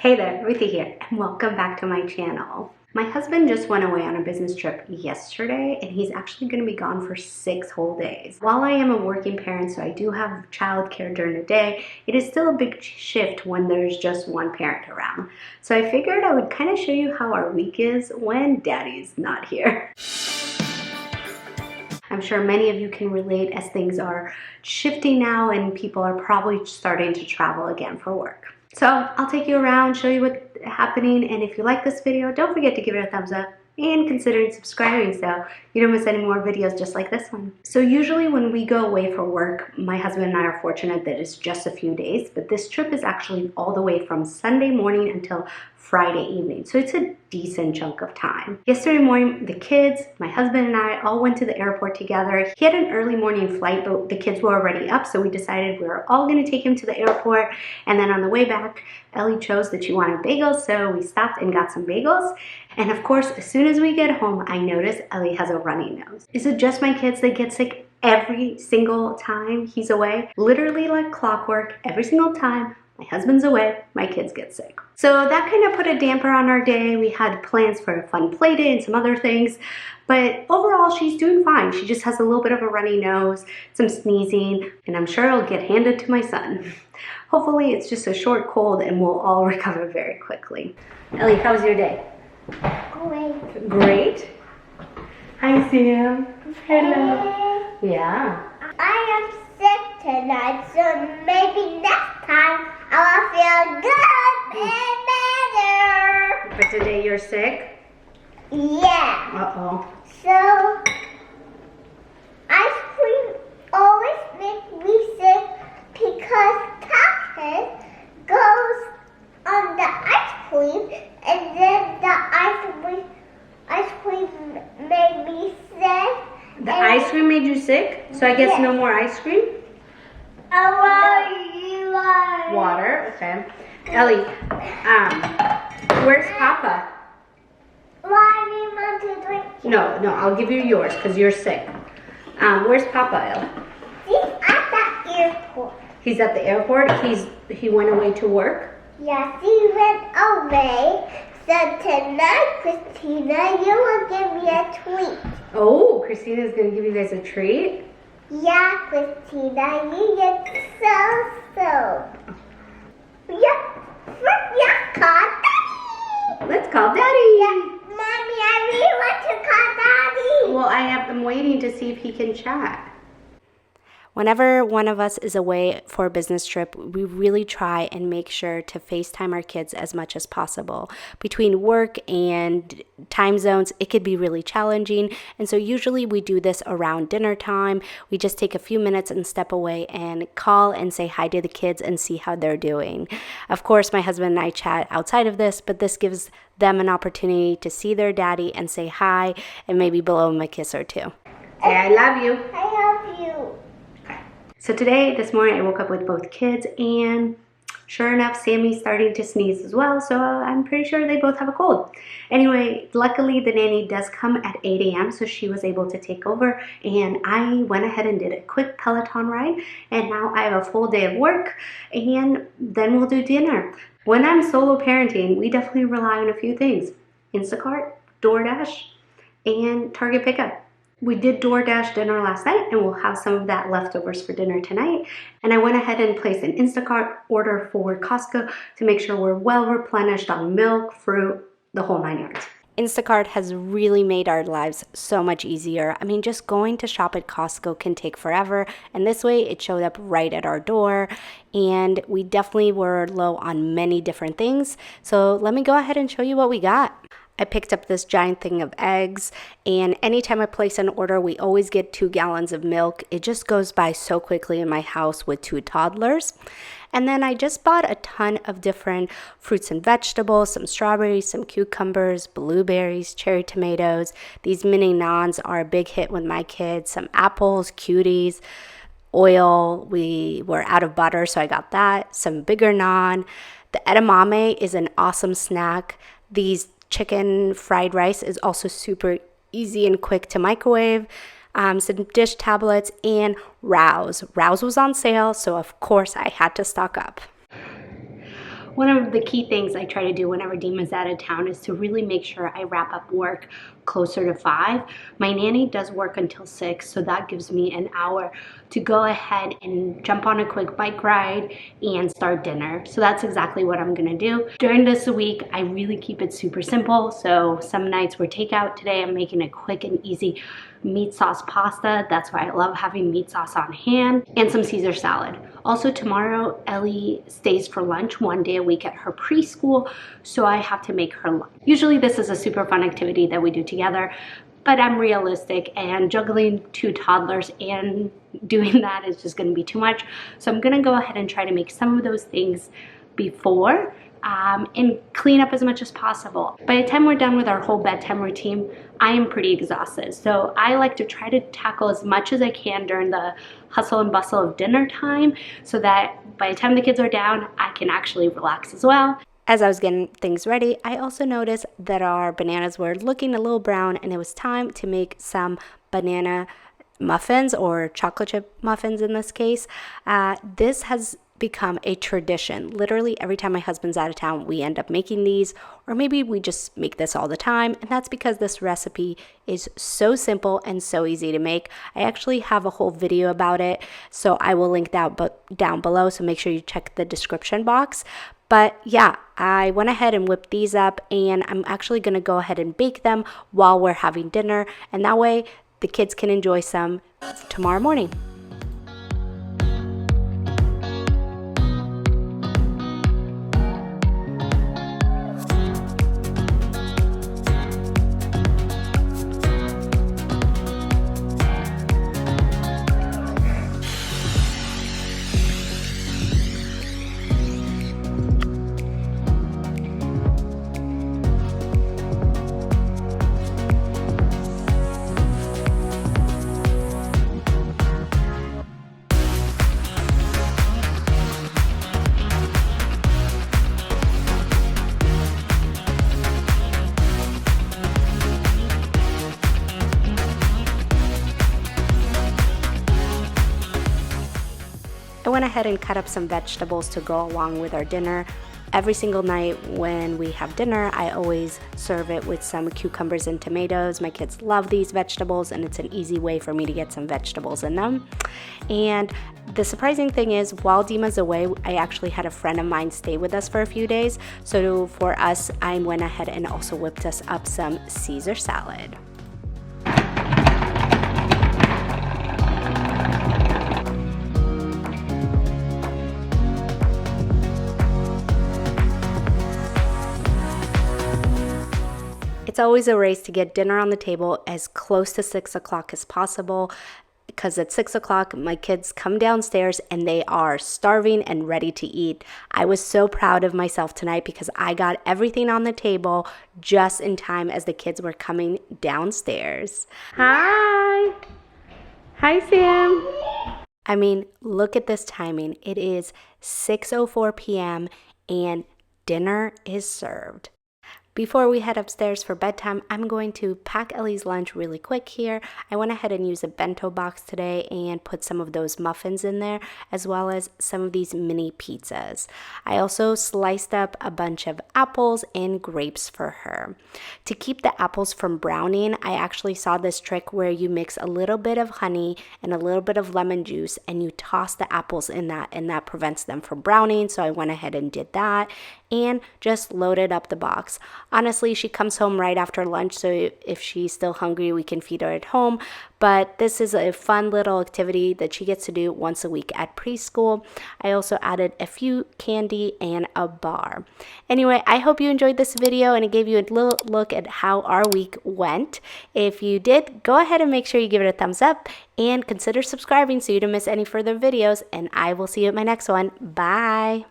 Hey there, Ruthie here, and welcome back to my channel. My husband just went away on a business trip yesterday, and he's actually going to be gone for 6 whole days. While I am a working parent, so I do have childcare during the day, it is still a big shift when there's just one parent around. So I figured I would kind of show you how our week is when Daddy's not here. I'm sure many of you can relate as things are shifting now and people are probably starting to travel again for work. So I'll take you around, show you what's happening, and if you like this video, don't forget to give it a thumbs up and consider subscribing so you don't miss any more videos just like this one. So usually when we go away for work, my husband and I are fortunate that it's just a few days, but this trip is actually all the way from Sunday morning until Friday evening, so it's a decent chunk of time. Yesterday morning, the kids, my husband and I all went to the airport together. He had an early morning flight, but the kids were already up, so we decided we were all going to take him to the airport, and then on the way back, Ellie chose that she wanted bagels, so we stopped and got some bagels. And of course, as soon as we get home, I notice Ellie has a runny nose. Is it just my kids that get sick every single time he's away? Literally like clockwork, every single time my husband's away, my kids get sick. So that kind of put a damper on our day. We had plans for a fun play day and some other things, but overall she's doing fine. She just has a little bit of a runny nose, some sneezing, and I'm sure it'll get handed to my son. Hopefully it's just a short cold and we'll all recover very quickly. Ellie, how was your day? Great. Great. Hi, Sam. Hello. Yeah. I am sick tonight, so maybe next time I will feel good and better. But today you're sick? Yeah. Uh-oh. So, ice cream always makes me sick because chocolate goes on the ice cream, and then the ice cream made me sick. The ice cream made you sick? So I guess Yes. no more ice cream? Water, okay. Ellie, where's Papa? Why do you want to drink? No, I'll give you yours because you're sick. Where's Papa, Ellie? He's at the airport. He's at the airport? He went away to work? Yes, he went away. So tonight, Christina, you will give me a treat. Oh, Christina's going to give you guys a treat? Yeah, Christina, you get so. Yeah, call Daddy. Let's call Daddy. Yeah, Mommy, I really want to call Daddy. Well, I'm waiting to see if he can chat. Whenever one of us is away for a business trip, we really try and make sure to FaceTime our kids as much as possible. Between work and time zones, it could be really challenging. And so usually we do this around dinner time. We just take a few minutes and step away and call and say hi to the kids and see how they're doing. Of course, my husband and I chat outside of this, but this gives them an opportunity to see their daddy and say hi and maybe blow him a kiss or two. Say, I love you. I love you. So this morning, I woke up with both kids, and sure enough, Sammy's starting to sneeze as well, so I'm pretty sure they both have a cold. Anyway, luckily, the nanny does come at 8 a.m., so she was able to take over, and I went ahead and did a quick Peloton ride, and now I have a full day of work, and then we'll do dinner. When I'm solo parenting, we definitely rely on a few things: Instacart, DoorDash, and Target Pickup. We did DoorDash dinner last night, and we'll have some of that leftovers for dinner tonight. And I went ahead and placed an Instacart order for Costco to make sure we're well replenished on milk, fruit, the whole 9 yards. Instacart has really made our lives so much easier. I mean, just going to shop at Costco can take forever, and this way it showed up right at our door, and we definitely were low on many different things. So let me go ahead and show you what we got. I picked up this giant thing of eggs, and anytime I place an order, we always get 2 gallons of milk. It just goes by so quickly in my house with 2 toddlers. And then I just bought a ton of different fruits and vegetables, some strawberries, some cucumbers, blueberries, cherry tomatoes. These mini naans are a big hit with my kids. Some apples, cuties, oil. We were out of butter, so I got that. Some bigger naan. The edamame is an awesome snack. These chicken fried rice is also super easy and quick to microwave. Some dish tablets, and Rouse. Rouse was on sale, so of course I had to stock up. one of the key things I try to do whenever Dima's out of town is to really make sure I wrap up work closer to 5. My nanny does work until 6, so that gives me an hour to go ahead and jump on a quick bike ride and start dinner. So that's exactly what I'm gonna do. During this week, I really keep it super simple. So some nights we're takeout. Today I'm making a quick and easy meat sauce pasta. That's why I love having meat sauce on hand, and some Caesar salad. Also tomorrow, Ellie stays for lunch 1 day a week at her preschool, so I have to make her lunch. Usually this is a super fun activity that we do together, but I'm realistic, and juggling 2 toddlers and doing that is just gonna be too much. So I'm gonna go ahead and try to make some of those things before and clean up as much as possible. By the time we're done with our whole bedtime routine, I am pretty exhausted. So I like to try to tackle as much as I can during the hustle and bustle of dinner time so that by the time the kids are down, I can actually relax as well. As I was getting things ready, I also noticed that our bananas were looking a little brown, and it was time to make some banana muffins, or chocolate chip muffins in this case. This has become a tradition. Literally every time my husband's out of town, we end up making these, or maybe we just make this all the time, and that's because this recipe is so simple and so easy to make. I actually have a whole video about it, so I will link that down below, so make sure you check the description box. But yeah, I went ahead and whipped these up, and I'm actually gonna go ahead and bake them while we're having dinner, and that way the kids can enjoy some tomorrow morning. I went ahead and cut up some vegetables to go along with our dinner. Every single night when we have dinner, I always serve it with some cucumbers and tomatoes. My kids love these vegetables, and it's an easy way for me to get some vegetables in them. And the surprising thing is, while Dima's away, I actually had a friend of mine stay with us for a few days. So for us, I went ahead and also whipped us up some Caesar salad. It's always a race to get dinner on the table as close to 6 o'clock as possible, because at 6 o'clock, my kids come downstairs and they are starving and ready to eat. I was so proud of myself tonight because I got everything on the table just in time as the kids were coming downstairs. Hi! Hi, Sam! I mean, look at this timing. It is 6:04 p.m. and dinner is served. Before we head upstairs for bedtime, I'm going to pack Ellie's lunch really quick here. I went ahead and used a bento box today and put some of those muffins in there, as well as some of these mini pizzas. I also sliced up a bunch of apples and grapes for her. To keep the apples from browning, I actually saw this trick where you mix a little bit of honey and a little bit of lemon juice, and you toss the apples in that, and that prevents them from browning. So I went ahead and did that and just loaded up the box. Honestly, she comes home right after lunch, so if she's still hungry, we can feed her at home. But this is a fun little activity that she gets to do once a week at preschool. I also added a few candy and a bar. Anyway, I hope you enjoyed this video and it gave you a little look at how our week went. If you did, go ahead and make sure you give it a thumbs up and consider subscribing so you don't miss any further videos. And I will see you at my next one. Bye!